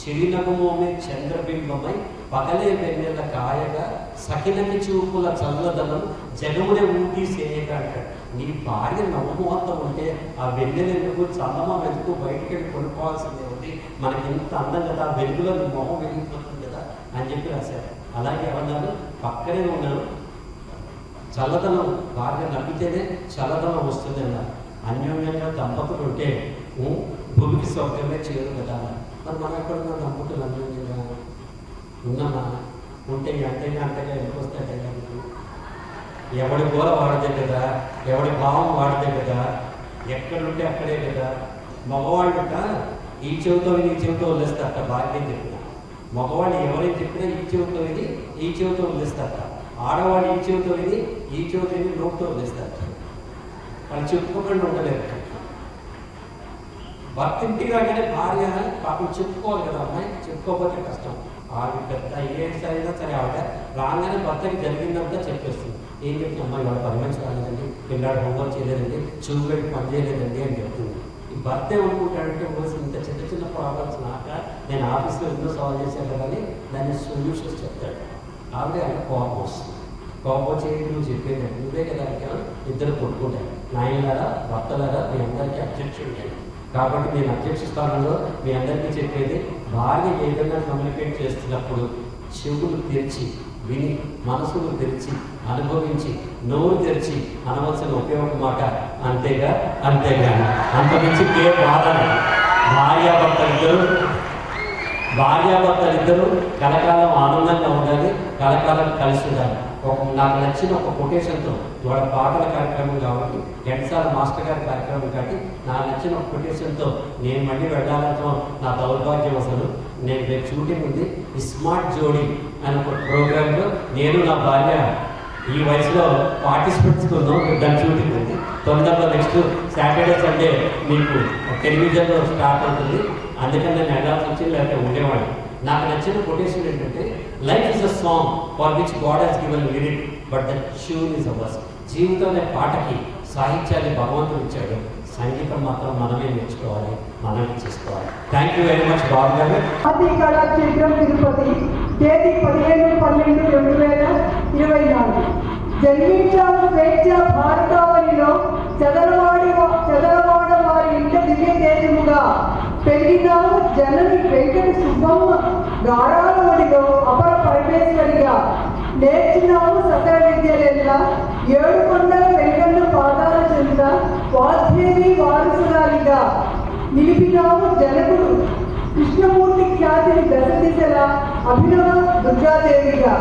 చిరినగుమోమే చంద్రబింబమై పగలే వెన్నెల కాయగా సకినకి చూపుల చల్లదనం జగమునే ఊటి సేయక అంటాడు. నీ భార్య నవ్వుమోహంతో ఉంటే ఆ వెన్నెల ఎందుకు, చల్లమా వెతుకు, బయటికి వెళ్ళి కొనుక్కోవాల్సిందే ఉంది. మనకి ఎంత అందం కదా, వెలుగులో నీ మొహం వెలిగిపోతుంది కదా అని చెప్పి రాశారు. అలాగే ఏమన్నారు, పక్కనే ఉన్నాను, చల్లదనం భార్య నమ్మితేనే చల్లదనం వస్తుంది అన్నారు. అన్యోన్యంగా దంపతులు ఉంటే భూమికి స్వర్గమే చేయరు కదా. మరి మనం ఎక్కడున్నా దంపతులు అన్యోన్యంగా ఉన్నామా? ఉంటే అంతగా ఎందుకు వస్తాయి? ఎవడి గోల వాడదే కదా, ఎవడి భావం వాడదే కదా, ఎక్కడుంటే అక్కడే కదా. మగవాళ్ళుట ఈ చెవితో విని ఈ చెవితో వదిలేస్తారట, భార్య చెప్పిన. మగవాళ్ళు ఎవరైనా చెప్పినా ఈ చెవితో విని ఈ చెవితో వదిలేస్తారట. ఆడవాళ్ళు ఈ చెవితో విని ఈ చెవితో విని నోటితో వదిలేస్తారట. వాళ్ళు చెప్పుకోకుండా ఉండలేరు. భర్త ఇంటికి రాగానే భార్య పాపం చెప్పుకోవాలి కదా, అమ్మాయి చెప్పుకోకపోతే కష్టం. ఆవిడ పెద్ద ఏ అయినా సరే ఆవిడ రాగానే భర్తకి జరిగిందంతా చెప్పేస్తుంది. ఏం చెప్తుంది, అమ్మాయి వాళ్ళ పని మంచి రాలేదండి, పిల్లాడు హోంవర్క్ చేయలేదండి, చెవు పెట్టి పని చేయలేదండి అని చెప్తుంది. ఈ భర్త ఏమనుకుంటాడంటే, రోజు ఇంత చిన్న చిన్న ప్రాబ్లమ్స్ నాక నేను ఆఫీస్లో ఎన్నో సాల్వ్ చేశాను కదా అని దాన్ని సొల్యూషన్స్ చెప్తాడు. ఆవిడే ఆయన కోపం వస్తుంది. కోపం వచ్చేది నువ్వు చెప్పేది నువ్వే కదా, ఇద్దరు కొట్టుకుంటారు. నాయనలారా, భర్తలారా, మీ అందరికీ అధ్యక్షుడు. కాబట్టి నేను అధ్యక్ష స్థానంలో మీ అందరికీ చెప్పేది, భార్య ఏదైనా కమ్యూనికేట్ చేస్తున్నప్పుడు చెవులు తెరిచి విని, మనసులు తెరిచి అనుభవించి, నోరు తెరిచి అనవలసిన ఉపయోగ మాట అంతేగా, అంతేగాని అంతమించి ఏ బాధ. భార్యాభర్తలిద్దరూ కలకాలం ఆనందంగా ఉండాలి, కలకాలం కలిసి ఉండాలి. నాకు నచ్చిన ఒక కొటేషన్తో, వాళ్ళ పాటల కార్యక్రమం కాబట్టి, ఘంటసాల మాస్టర్ గారి కార్యక్రమం కాబట్టి, నాకు నచ్చిన ఒక కొటేషన్తో నేను మళ్ళీ వెళ్ళాలతో నా దౌర్భాగ్యం. అసలు నేను రేపు షూటింగ్ ఉంది, స్మార్ట్ జోడీ అనే ఒక ప్రోగ్రాంలో నేను నా భార్య ఈ వయసులో పార్టిసిపేట్స్ ఉన్నాం. దాని షూటింగ్ ఉంది తొందరలో. నెక్స్ట్ సాటర్డే సండే మీకు టెలివిజన్లో స్టార్ట్ అవుతుంది. అందుకని నేను వెళ్ళాల్సి వచ్చింది, లేకపోతే ఉండేవాడు. నాకు నచ్చిన కొటేషన్ ఏంటంటే, life is a song for which God he's given lyric but the tune is ours. జీవితం అనే పాటకి సాహిత్యాన్ని భగవంతుడు ఇచ్చాడు, సంగీతం మాత్రం మనమే నేర్చుకోవాలి, మనమే చేసుకోవాలి. థ్యాంక్ యూ వెరీ మచ్ బాబు గారు. జాతీయ కళాక్షేత్రం తిరుపతి, తేదీ 15/12/2024. జన్మించాము స్వేచ్ఛ భారతావనిలో, చదరవాడ వారి ఇంట దివ్య తేజముగా పెరిగినాము జనని వెంకట సుబ్బమ్మ గారాలవడిలో అపర పరమేశ్వరిగా. నేర్చినాము సకల విద్యలెల్లా, 7 కొండల వెంకన్న పాదాల చెంత వాగ్దేవి వారసురాలిగా. నిలిపినాము జనకుడు కృష్ణమూర్తి ఖ్యాతిని దశ దిశల అభినవ దుర్గాదేవిగా.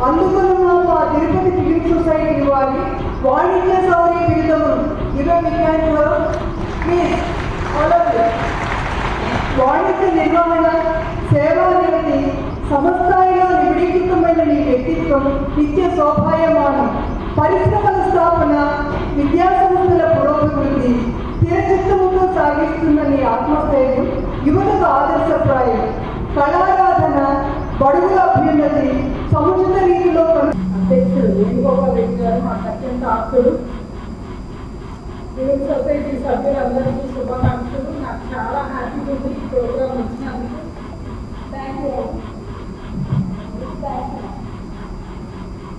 అందుకున్నాము ఆ తిరుపతి ఫిలిం సొసైటీ వారి వాణిజ్య శౌర్య బిరుదమును. వాణిజ్య నిర్వహణ, సేవా నిరతి, సమస్థాయిలో వ్యక్తిత్వం నిత్య శోభాయమానం. పరిశ్రమల స్థాపన, విద్యాసంస్థల పురోభివృద్ధి స్థిరచిత్తముతో సాగిస్తున్న నీ ఆత్మస్థైర్యం యువతకు ఆదర్శప్రాయం. కళారాధన, బడుగుల అభ్యున్నతి సముచిత రీతిలో అధ్యక్షుడు వేణుగోపాల్ రెడ్డి గారు మాకు అత్యంత ఆప్తుడు. సివిల్ సొసైటీ సభ్యులందరికీ శుభాకాంక్షలు. నాకు చాలా హ్యాపీగా ఉంది ఈ ప్రోగ్రాం వచ్చినందుకు. Thank you.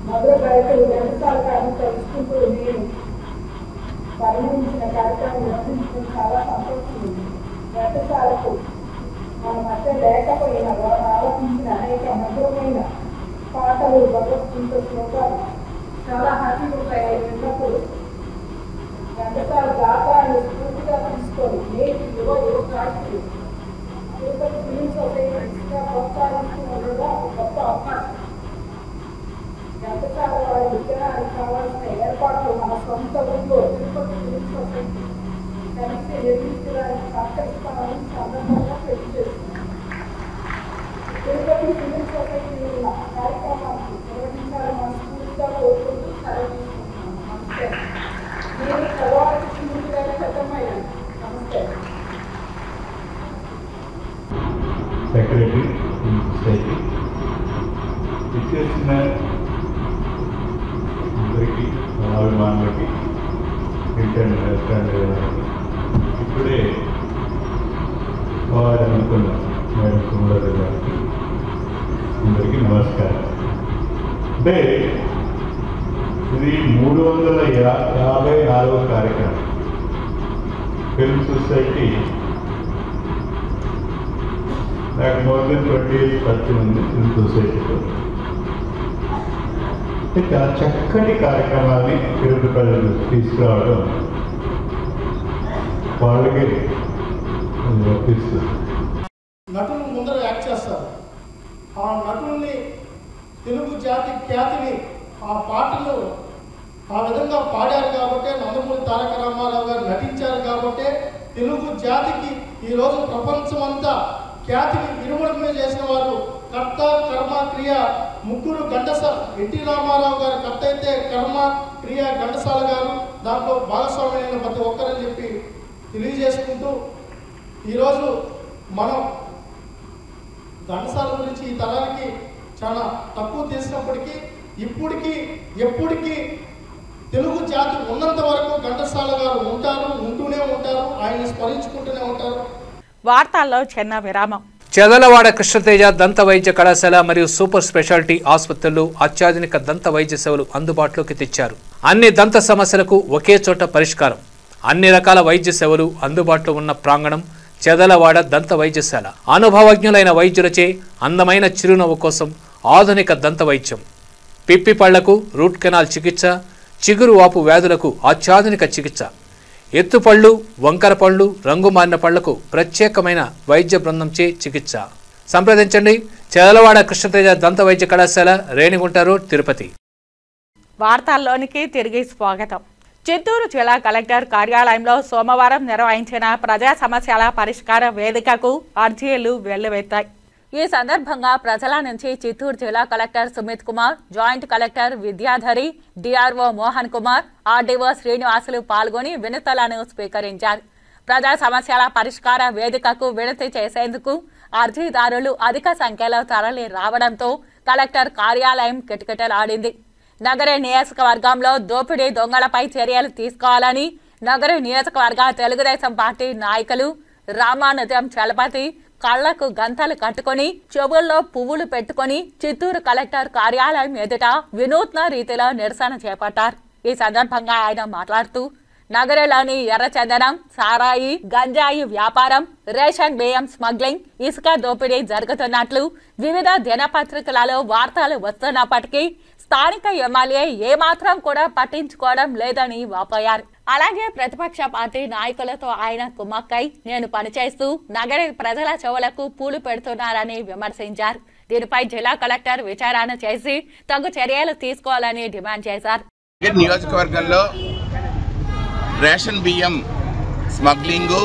మధుర గాయకులు ఘంటసాల గారిని తెలుసుకుంటూ నేను పరిగణించిన కార్యక్రమం నిర్వహించడం చాలా సంతోషం ఉంది. ఘంటసాలకు మన మధ్య లేకపోయినా వారు ఆలోచించిన అనేక మధురమైన పాటలు, భగవద్గీత శ్లోకాలు చాలా హ్యాపీగా ఉంటాయి. విన్నప్పుడు ఘంటసాల గాత్రాన్ని స్ఫూర్తిగా తీసుకొని నేటి యువ గాయకులు తిరుపతి ఫిలిం సొసైటీగా ప్రోత్సహిస్తూ ఉండడం గొప్ప అవకాశం. ఘంటసాల వారి విగ్రహానికి కావాల్సిన ఏర్పాట్లు మన సొంత ఊళ్ళో తిరుపతి ఫిలిం సొసైటీ కలిసి నిర్మించడానికి సహకరిస్తామని సందర్భంగా తెలియజేస్తున్నాం. తిరుపతి ఫిలిం సొసైటీ ఉన్న కార్యక్రమాన్ని నిర్వహించాలని మనస్ఫూర్తిగా కోరుకుంటూ సెలవు తీసుకుంటున్నాను. నమస్తే. నేను చదవాలి కృష్ణమూర్తి గారి పెద్దమ్మాయి. నమస్తే. సెక్రటరీ సొసైటీ ఇచ్చేసిన అందరికీ, అభిమానులకి, ఇంటర్నెట్ ఇప్పుడే వారు అనుకున్న మేడం కుమార్ గారికి అందరికీ నమస్కారం. అంటే ఇది 354వ కార్యక్రమం. ఫిల్మ్ సొసైటీ నాకు మోర్ దెన్ 20 years పరిచయం ఉంది ఫిల్మ్ సొసైటీతో. చాలా చక్కటి కార్యక్రమాన్ని తిరుపతి ప్రజలు తీసుకురావడం వాళ్ళకి వర్తిస్తుంది. నటులు ముందర యాక్ట్ చేస్తారు. ఆ నటుల్ని, తెలుగు జాతి ఖ్యాతిని ఆ పాటలు ఆ విధంగా పాడారు కాబట్టి, నందమూరి తారక రామారావు గారు నటించారు కాబట్టి తెలుగు జాతికి ఈరోజు ప్రపంచమంతా ఖ్యాతిని ఇరుముడుకునే చేసిన వారు కర్త, కర్మ, క్రియ ముగ్గురు. ఘంటసాల ఎన్టీ రామారావు గారు కర్త అయితే, కర్మ, క్రియ ఘంటసాల గారు దాంట్లో భాగస్వామి అయిన ప్రతి ఒక్కరని చెప్పి తెలియజేసుకుంటూ ఈరోజు మనం ఘంటసాల గురించి ఈ తరానికి చాలా తక్కువ తెలిసినప్పటికీ ఇప్పటికీ ఎప్పటికీ తెలుగు జాతి ఉన్నంత వరకు ఘంటసాల గారు ఉంటారు, ఉంటూనే ఉంటారు, ఆయన స్మరించుకుంటూనే ఉంటారు. వార్తల్లో చిన్న విరామం. చదలవాడ కృష్ణతేజ దంత వైద్య కళాశాల మరియు సూపర్ స్పెషాలిటీ ఆసుపత్రుల్లో అత్యాధునిక దంత వైద్య సేవలు అందుబాటులోకి తెచ్చారు. అన్ని దంత సమస్యలకు ఒకే చోట పరిష్కారం. అన్ని రకాల వైద్య సేవలు అందుబాటులో ఉన్న ప్రాంగణం చదలవాడ దంత వైద్యశాల. అనుభవజ్ఞులైన వైద్యులచే అందమైన చిరునవ్వు కోసం ఆధునిక దంత వైద్యం, పిప్పి పళ్లకు రూట్ కెనాల్ చికిత్స, చిగురు వాపు వ్యాధులకు అత్యాధునిక చికిత్స, ఎత్తుపళ్ళు, వంకర పళ్ళు, రంగు మారిన పళ్లకు ప్రత్యేకమైన వైద్య బృందంచే చికిత్స. సంప్రదించండి చదలవాడ కృష్ణతేజ దంత వైద్య కళాశాల, రేణిగుంట రోడ్, తిరుపతి. వార్తల్లోనికి తిరిగి స్వాగతం. చిత్తూరు జిల్లా కలెక్టర్ కార్యాలయంలో సోమవారం నిర్వహించిన ప్రజా సమస్యల పరిష్కార వేదికకు అర్జీలు వెల్లువెత్తాయి. ఈ సందర్భంగా ప్రజల నుంచి చిత్తూరు జిల్లా collector Sumit Kumar, joint collector Vidyadhari, DRO Mohan Kumar, RDO Srinivasulu పాల్గొని వినతులను స్వీకరించారు. ప్రజా సమస్యల పరిష్కార వేదికకు వినతి చేసేందుకు అర్జీదారులు అధిక సంఖ్యలో తరలి రావడంతో కలెక్టర్ కార్యాలయం కిటకిటలాడింది. నగర నియోజకవర్గంలో దోపిడీ దొంగలపై చర్యలు తీసుకోవాలని నగర నియోజకవర్గ తెలుగుదేశం పార్టీ నాయకులు రామానుజం చలపతి కళ్లకు గంతలు కట్టుకుని చెవుల్లో పువ్వులు పెట్టుకుని చిత్తూరు కలెక్టర్ కార్యాలయం ఎదుట వినూత్న రీతిలో నిరసన చేపట్టారు. ఈ సందర్భంగా ఆయన మాట్లాడుతూ నగరంలోని ఎర్రచందనం, సారాయి, గంజాయి వ్యాపారం, రేషన్ బియ్యం స్మగ్లింగ్, ఇసుక దోపిడీ జరుగుతున్నట్లు వివిధ దినపత్రికలలో వార్తలు వస్తున్నప్పటికీ స్థానిక ఎమ్మెల్యే ఏమాత్రం కూడా పట్టించుకోవడం లేదని వాపోయారు. అలాగే ప్రతిపక్ష పార్టీ నాయకులతో ఆయన కుమ్మక్కై నేను పనిచేస్తూ నగర ప్రజల చెవులకు పూలు పెడుతున్నారని విమర్శించారు. దీనిపై జిల్లా కలెక్టర్ విచారణ చేసి తగు చర్యలు తీసుకోవాలని డిమాండ్ చేశారు. నియోజకవర్గంలో రేషన్ బియ్యం స్మగ్లింగు,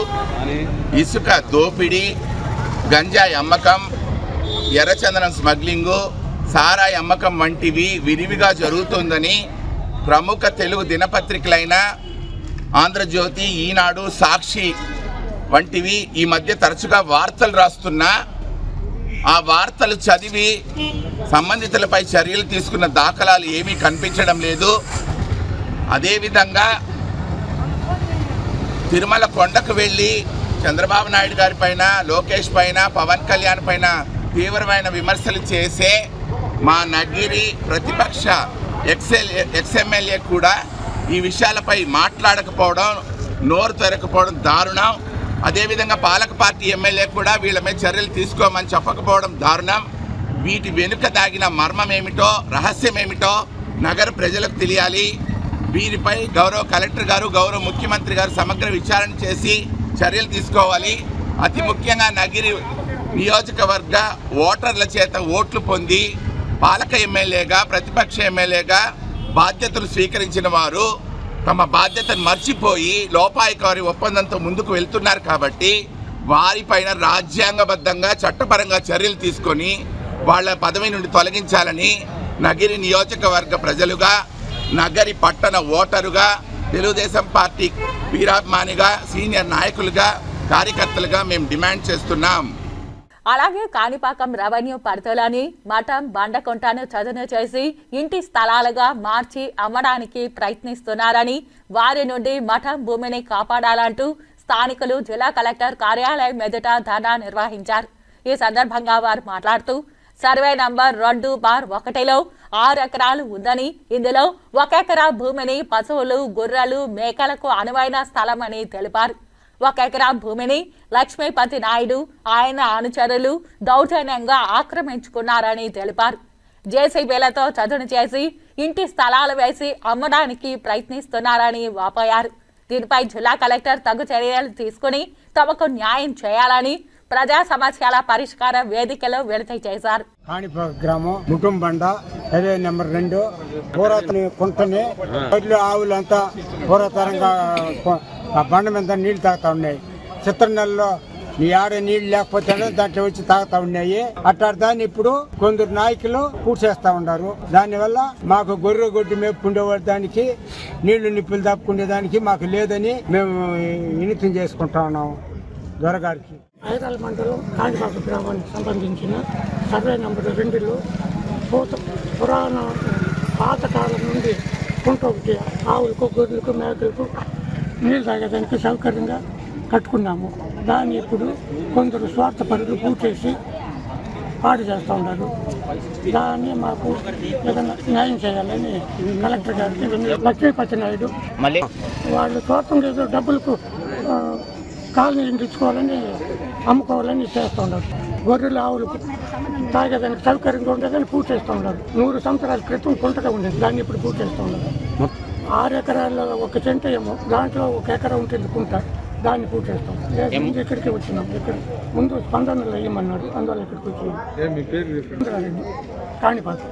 ఇసుక దోపిడీ, గంజాయి అమ్మకం, ఎర్రచందనం స్మగ్లింగు, సారాయి అమ్మకం వంటివి విరివిగా జరుగుతుందని ప్రముఖ తెలుగు దినపత్రికలైన ఆంధ్రజ్యోతి, ఈనాడు, సాక్షి వంటివి ఈ మధ్య తరచుగా వార్తలు రాస్తున్నా ఆ వార్తలు చదివి సంబంధితులపై చర్యలు తీసుకున్న దాఖలాలు ఏమీ కనిపించడం లేదు. అదేవిధంగా తిరుమల కొండకు వెళ్ళి చంద్రబాబు నాయుడు గారి పైన, లోకేష్ పైన, పవన్ కళ్యాణ్ పైన తీవ్రమైన విమర్శలు చేసే మా నగిరి ప్రతిపక్ష ఎక్స్ఎమ్మెల్యే కూడా ఈ విషయాలపై మాట్లాడకపోవడం, నోరు తెరకపోవడం దారుణం. అదేవిధంగా పాలక పార్టీ ఎమ్మెల్యే కూడా వీళ్ళ మీద చర్యలు తీసుకోమని చెప్పకపోవడం దారుణం. వీటి వెనుక దాగిన మర్మం ఏమిటో, రహస్యం ఏమిటో నగర ప్రజలకు తెలియాలి. వీరిపై గౌరవ కలెక్టర్ గారు, గౌరవ ముఖ్యమంత్రి గారు సమగ్ర విచారణ చేసి చర్యలు తీసుకోవాలి. అతి ముఖ్యంగా నగిరి నియోజకవర్గ ఓటర్ల చేత ఓట్లు పొంది పాలక ఎమ్మెల్యేగా, ప్రతిపక్ష ఎమ్మెల్యేగా బాధ్యతలు స్వీకరించిన వారు తమ బాధ్యతను మర్చిపోయి లోపాయికారి ఒప్పందంతో ముందుకు వెళ్తున్నారు. కాబట్టి వారిపైన రాజ్యాంగబద్ధంగా, చట్టపరంగా చర్యలు తీసుకొని వాళ్ళ పదవి నుండి తొలగించాలని నగిరి నియోజకవర్గ ప్రజలుగా, నగరి పట్టణ ఓటరుగా, తెలుగుదేశం పార్టీ వీరాభిమానిగా, సీనియర్ నాయకులుగా, కార్యకర్తలుగా మేము డిమాండ్ చేస్తున్నాం. అలాగే కాణిపాకం రెవెన్యూ పరిధిలోని మఠం, బండకొంటను చదును చేసి ఇంటి స్థలాలుగా మార్చి అమ్మడానికి ప్రయత్నిస్తున్నారని, వారి నుండి మఠం భూమిని కాపాడాలంటూ స్థానికులు జిల్లా కలెక్టర్ కార్యాలయం ఎదుట ధర్నా నిర్వహించారు. ఈ సందర్భంగా వారు మాట్లాడుతూ సర్వే నంబర్ 2/1లో 6 ఎకరాలు ఉందని, ఇందులో 1 ఎకరా భూమిని పశువులు, గొర్రెలు, మేకలకు అనువైన స్థలమని తెలిపారు. 1 ఎకరా భూమిని లక్ష్మీపతి నాయుడు, ఆయన అనుచరులు దౌర్జన్యంగా ఆక్రమించుకున్నారని తెలిపారు. జేసీబీలతో చదును చేసి ఇంటి స్థలాలు వేసి అమ్మడానికి ప్రయత్నిస్తున్నారని వాపోయారు. దీనిపై జిల్లా కలెక్టర్ తగు చర్యలు తీసుకుని తమకు న్యాయం చేయాలని ప్రజా సమస్యల పరిష్కార వేదికలో విడత చేశారు. కాణిపాక గ్రామం, ముటుంబండ, సర్వే నెంబర్ 2, పూర్వతని కుంటని వడ్లు, ఆవులంతా పూర్వతరంగా ఆ బండ మీద నీళ్లు తాగుతా ఉన్నాయి. చిత్ర నెలలో నీ ఆడ నీళ్లు లేకపోతే దాంట్లో వచ్చి తాగుతా ఉన్నాయి. అట్లాంటి దాన్ని ఇప్పుడు కొందరు నాయకులు పూడ్చేస్తా ఉన్నారు. దానివల్ల మాకు గొర్రె గొడ్డు మేపుకుండే దానికి, నీళ్లు నిప్పులు దాపుకునే దానికి మాకు లేదని మేము వినతి చేసుకుంటా ఉన్నాము దొరగారికి. ఐరాల మండలం కాణిపాక గ్రామానికి సంబంధించిన సర్వే నెంబర్ 2లో పురాణ పాతకాలం నుండి కుంట ఒకటి ఆవులకు, గొర్రెలకు, మేకలకు నీళ్ళు తాగేదానికి సౌకర్యంగా కట్టుకున్నాము. దాన్ని ఇప్పుడు కొందరు స్వార్థపరులు పూర్చేసి పాడు చేస్తూ ఉన్నారు. దాన్ని మాకు ఏదైనా న్యాయం చేయాలని కలెక్టర్ గారికి, లక్ష్మీపతి నాయుడు వాళ్ళు స్వార్థం లేదు, డబ్బులకు కాలనీ ఇంటించుకోవాలని, అమ్ముకోవాలని చేస్తూ ఉన్నారు. గొర్రెలు, ఆవులకు తాగేదానికి సౌకర్యంగా ఉండేదాన్ని పూర్తి చేస్తూ ఉన్నారు. 100 సంవత్సరాల క్రితం కుంటగా ఉండేది, దాన్ని ఇప్పుడు పూర్తి చేస్తూ ఉన్నారు. 6 ఎకరాల 1 సెంట్ ఏమో, దాంట్లో 1 ఎకరా ఉంటుంది కుంట, దాన్ని పూర్తి చేస్తాం. ముందు ఇక్కడికి వచ్చినాం. ఇక్కడ ముందు స్పందనలో వేయమన్నాడు, అందువల్ల ఇక్కడికి వచ్చినాం. కాణిపాకం.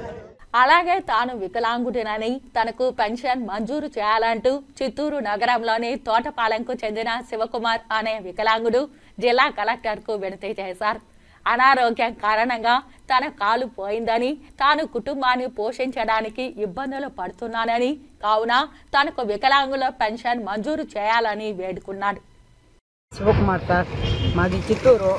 అలాగే తాను వికలాంగుడినని, తనకు పెన్షన్ మంజూరు చేయాలంటూ చిత్తూరు నగరంలోని తోటపాలెంకు చెందిన శివకుమార్ అనే వికలాంగుడు జిల్లా కలెక్టర్కు వినతి చేశారు. అనారోగ్యం కారణంగా తన కాలు పోయిందని, తాను కుటుంబాన్ని పోషించడానికి ఇబ్బందులు పడుతున్నానని, కావున తనకు వికలాంగుల పెన్షన్ మంజూరు చేయాలని వేడుకున్నాడు. శివకుమార్ సార్, మాది చిత్తూరు.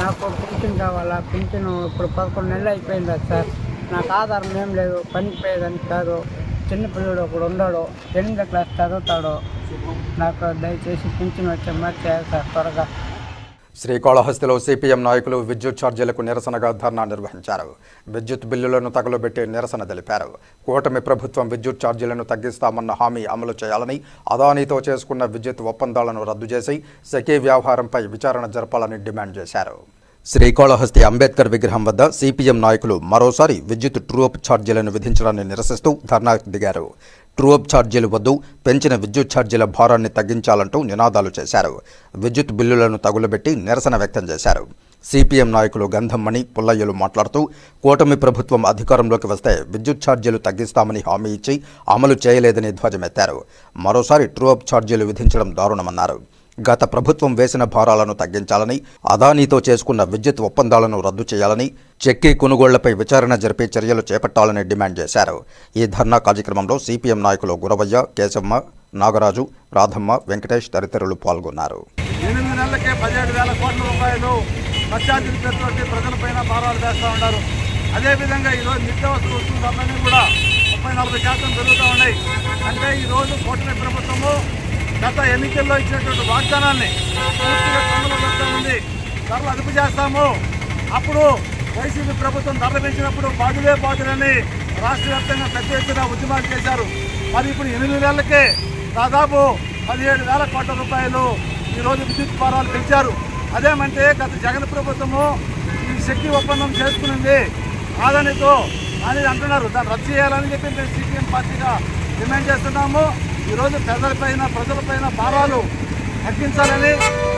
నాకు పింఛన్ కావాలా. పింఛను ఇప్పుడు 11 నెలలు అయిపోయిందా సార్. నాకు ఆధారం ఏం లేదు, పనికి పోయేదానికి కాదు. చిన్నపిల్లడు ఒకడు ఉన్నాడు, 8వ క్లాస్ చదువుతాడు. నాకు దయచేసి పింఛన్ వచ్చే మరి చేయాలి సార్ త్వరగా. శ్రీకాళహస్తిలో సిపిఎం నాయకులు విద్యుత్ ఛార్జీలకు నిరసనగా ధర్నా నిర్వహించారు. విద్యుత్ బిల్లులను తగులబెట్టి నిరసన తెలిపారు. కూటమి ప్రభుత్వం విద్యుత్ ఛార్జీలను తగ్గిస్తామన్న హామీ అమలు చేయాలని, అదానీతో చేసుకున్న విద్యుత్ ఒప్పందాలను రద్దు చేసి సెకీ వ్యవహారంపై విచారణ జరపాలని డిమాండ్ చేశారు. శ్రీకాళహస్తి అంబేద్కర్ విగ్రహం వద్ద సిపిఎం నాయకులు మరోసారి విద్యుత్ ట్రూఅప్ ఛార్జీలను విధించడాన్ని నిరసిస్తూ ధర్నాకు దిగారు. ట్రూఅప్ ఛార్జీలు వద్దు, పెంచిన విద్యుత్ ఛార్జీల భారాన్ని తగ్గించాలంటూ నినాదాలు చేశారు. విద్యుత్ బిల్లులను తగులబెట్టి నిరసన వ్యక్తం చేశారు. సిపిఎం నాయకులు గంధమ్మణి, పుల్లయ్యలు మాట్లాడుతూ కూటమి ప్రభుత్వం అధికారంలోకి వస్తే విద్యుత్ ఛార్జీలు తగ్గిస్తామని హామీ ఇచ్చి అమలు చేయలేదని ధ్వజమెత్తారు. మరోసారి ట్రూఅప్ ఛార్జీలు విధించడం దారుణమన్నారు. గత ప్రభుత్వం వేసిన భారాలను తగ్గించాలని, అదానీతో చేసుకున్న విద్యుత్ ఒప్పందాలను రద్దు చేయాలని, చెక్కీ కొనుగోళ్లపై విచారణ జరిపే చర్యలు చేపట్టాలని డిమాండ్ చేశారు. ఈ ధర్నా కార్యక్రమంలో సిపిఎం నాయకులు గురవయ్య, కేశమ్మ, నాగరాజు, రాధమ్మ, వెంకటేష్ తదితరులు పాల్గొన్నారు. 8 నెలలకే 17,000 కోట్ల రూపాయలు లక్షాధిపతి ప్రజలపైన భారాలు వేస్తూ ఉన్నారు. అదేవిధంగా ఈరోజు నిత్యావసర వస్తువుల ధరలన్నీ కూడా 30-40% పెరుగుతూ ఉన్నాయి. అంటే ఈరోజు కూటమి ప్రభుత్వము గత ఎన్నికల్లో ఇచ్చినటువంటి వాగ్దానాన్ని పూర్తిగా తొందరలో పెడతా ఉంది. ధరలు అదుపు చేస్తాము. అప్పుడు వైసీపీ ప్రభుత్వం ధరలు పెంచినప్పుడు బాధులని రాష్ట్ర వ్యాప్తంగా పెద్ద ఎత్తున ఉద్యమాలు చేశారు. మరి ఇప్పుడు 8 నెలలకే దాదాపు 17,000 కోట్ల రూపాయలు ఈరోజు విద్యుత్ భారాలు పెంచారు. అదేమంటే గత జగన్ ప్రభుత్వము ఈ శక్తి ఒప్పందం చేసుకునింది ఆదానితో అని అంటున్నారు. దాన్ని రద్దు చేయాలని చెప్పి మేము సిపిఎం పార్టీగా డిమాండ్ చేస్తున్నాము. ఈరోజు ప్రజలపైన భారాలు తగ్గించాలని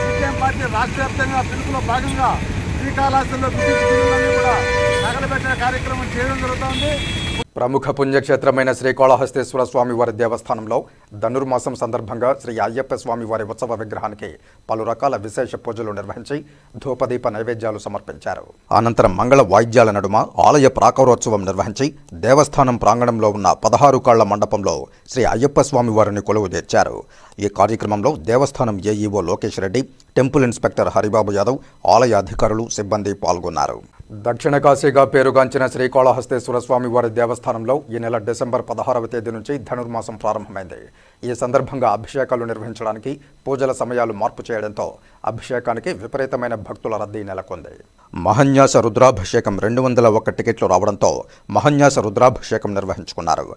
సిపిఎం పార్టీ రాష్ట్ర వ్యాప్తంగా పిలుపులో భాగంగా శ్రీకాళహస్తిలో విద్యుత్ బిల్లులన్నీ కూడా తగలబెట్టే కార్యక్రమం చేయడం జరుగుతోంది. ప్రముఖ పుణ్యక్షేత్రమైన శ్రీకాళహస్తేశ్వర స్వామివారి దేవస్థానంలో ధనుర్మాసం సందర్భంగా శ్రీ అయ్యప్ప స్వామివారి ఉత్సవ విగ్రహానికి పలు రకాల విశేష పూజలు నిర్వహించి ధూపదీప నైవేద్యాలు సమర్పించారు. అనంతరం మంగళ వాయిద్యాల నడుమ ఆలయ ప్రాకారోత్సవం నిర్వహించి దేవస్థానం ప్రాంగణంలో ఉన్న 16 కాళ్ల మండపంలో శ్రీ అయ్యప్ప స్వామివారిని కొలువు తీర్చారు. ఈ కార్యక్రమంలో దేవస్థానం AEO Lokesh Reddy, temple inspector Haribabu Yadav, ఆలయ అధికారులు, సిబ్బంది పాల్గొన్నారు. దక్షిణ కాశీగా పేరుగాంచిన శ్రీకాళహస్తేశ్వర స్వామివారి దేవస్థానంలో ఈ నెల డిసెంబర్ 16వ తేదీ నుంచి ధనుర్మాసం ప్రారంభమైంది. ఈ సందర్భంగా అభిషేకాలు నిర్వహించడానికి పూజల సమయాలు మార్పు చేయడంతో అభిషేకానికి విపరీతమైన భక్తుల రద్దీ నెలకొంది. మహన్యాస రుద్రాభిషేకం 201 టికెట్లు రావడంతో మహన్యాస రుద్రాభిషేకం నిర్వహించుకున్నారు.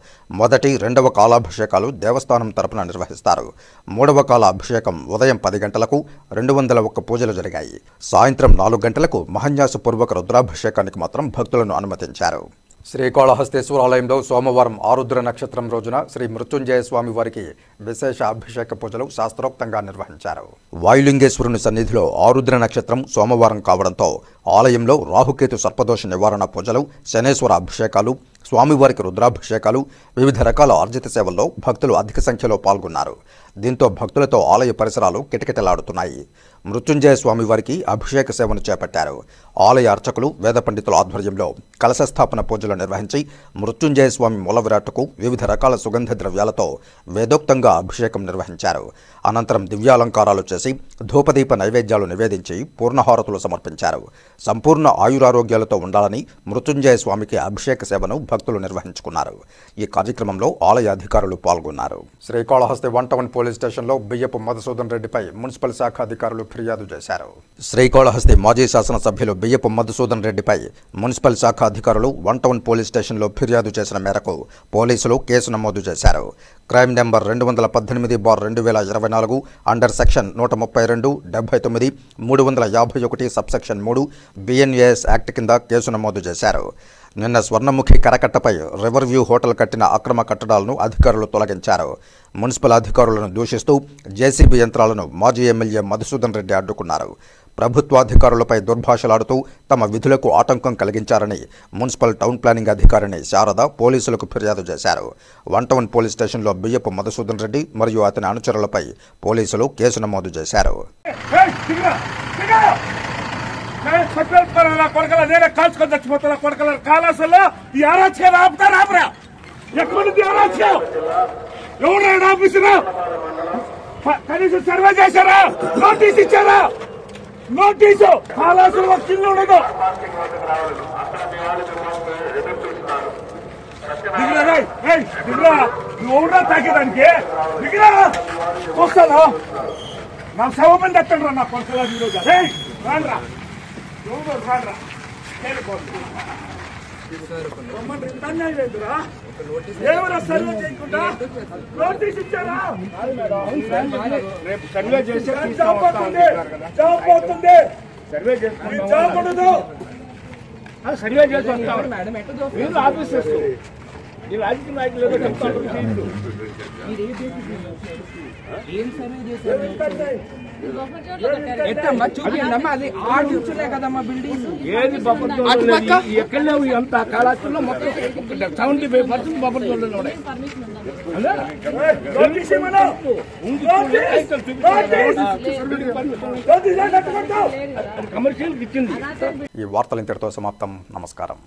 మొదటి, రెండవ కాలాభిషేకాలు దేవస్థానం తరపున నిర్వహిస్తారు. మూడవ కాల అభిషేకం ఉదయం 10 గంటలకు 201 పూజలు జరిగాయి. సాయంత్రం 4 గంటలకు మహన్యాస పూర్వక రుద్రాభిషేకానికి మాత్రం భక్తులను అనుమతించారు. శ్రీకాళహస్తేశ్వరాలయంలో సోమవారం ఆరుద్ర నక్షత్రం రోజున శ్రీ మృత్యుంజయ స్వామి వారికి విశేష అభిషేక పూజలు శాస్త్రోక్తంగా నిర్వహించారు. వాయులింగేశ్వరుని సన్నిధిలో ఆరుద్ర నక్షత్రం సోమవారం కావడంతో ఆలయంలో రాహుకేతు సర్పదోష నివారణ పూజలు, శనేశ్వర అభిషేకాలు, స్వామివారికి రుద్రాభిషేకాలు, వివిధ రకాల ఆర్జిత సేవల్లో భక్తులు అధిక సంఖ్యలో పాల్గొన్నారు. దీంతో భక్తులతో ఆలయ పరిసరాలు కిటకిటలాడుతున్నాయి. మృత్యుంజయ స్వామివారికి అభిషేక సేవను చేపట్టారు. ఆలయ అర్చకులు, వేద పండితుల ఆధ్వర్యంలో కలశస్థాపన పూజలు నిర్వహించి మృత్యుంజయ స్వామి మూల విరాట్టుకు వివిధ రకాల సుగంధ ద్రవ్యాలతో వేదోక్తంగా అభిషేకం నిర్వహించారు. అనంతరం దివ్యాలంకారాలు చేసి ధూపదీప నైవేద్యాలు నివేదించి పూర్ణహారతులు సమర్పించారు. సంపూర్ణ ఆయురారోగ్యాలతో ఉండాలని మృత్యుంజయ స్వామికి అభిషేక సేవను భక్తులు నిర్వహించుకున్నారు. ఈ కార్యక్రమంలో ఆలయ అధికారులు పాల్గొన్నారు. శ్రీకాళహస్తి 1 టౌన్ పోలీస్ స్టేషన్లో బియ్యపు మధుసూదన్ రెడ్డిపై మున్సిపల్ శాఖ అధికారులు ఫిర్యాదు చేశారు. శ్రీకాళహస్తి మాజీ శాసనసభ్యులు బియ్యపు మధుసూదన్ రెడ్డిపై మున్సిపల్ శాఖ అధికారులు 1 టౌన్ పోలీస్ స్టేషన్లో ఫిర్యాదు చేసిన మేరకు పోలీసులు కేసు నమోదు చేశారు. Crime number 218/2024 under section 132, 79, 351 subsection 3 BNAS act కింద కేసు నమోదు చేశారు. నిన్న స్వర్ణముఖి కరకట్టపై రివర్ వ్యూ హోటల్ కట్టిన అక్రమ కట్టడాలను అధికారులు తొలగించారు. మున్సిపల్ అధికారులను దూషిస్తూ జేసీబీ యంత్రాలను మాజీ ఎమ్మెల్యే మధుసూదన్ రెడ్డి అడ్డుకున్నారు. ప్రభుత్వాధికారులపై దుర్భాషలాడుతూ తమ విధులకు ఆటంకం కలిగించారని మున్సిపల్ టౌన్ ప్లానింగ్ అధికారిని శారద పోలీసులకు ఫిర్యాదు చేశారు. 1 టౌన్ పోలీస్ స్టేషన్లో బియ్యపు మధుసూదన్ రెడ్డి మరియు అతని అనుచరులపై పోలీసులు కేసు నమోదు చేశారు. నేనే కాల్చుకొని చచ్చిపోతున్నా కొడకల కాలాసల్లో ఈ ఆరాధ్యాలు ఆపుతారు. ఆపరా ఎక్కడ ఆరాధ్యం ఎవరు ఆఫీసులో కనీసం సర్వే చేశారా? నోటీస్ ఇచ్చారా? నోటీసు కాలాసల్లో కింద ఉండదు. దిగురా దిగురా ఎవరా తాకేదానికి దిగురా చూస్తాను. నా సభ మంది ఎత్తండి రా నా కొడకల రాండ్రా ఏమరా సర్వే చేయకుండా నోటీస్ ఇచ్చారా? రేపు సర్వే చేసి జాబ్ పోతుంది. సర్వే జాబ్ ఉండదు. సర్వే చేసి ఆఫీసర్స్ ఈ రాజకీయ నాయకులు ఏదో చెప్తారు చూపించమ్మా అది 6 ఇంచులే కదమ్మా బిల్డింగ్ ఏది బఫర్ ఎక్కడ అంత కళాశాలలో మొత్తం 75% బఫర్ జోన్లు ఉన్నాయి. ఈ వార్తలు ఇంతటితో సమాప్తం. నమస్కారం.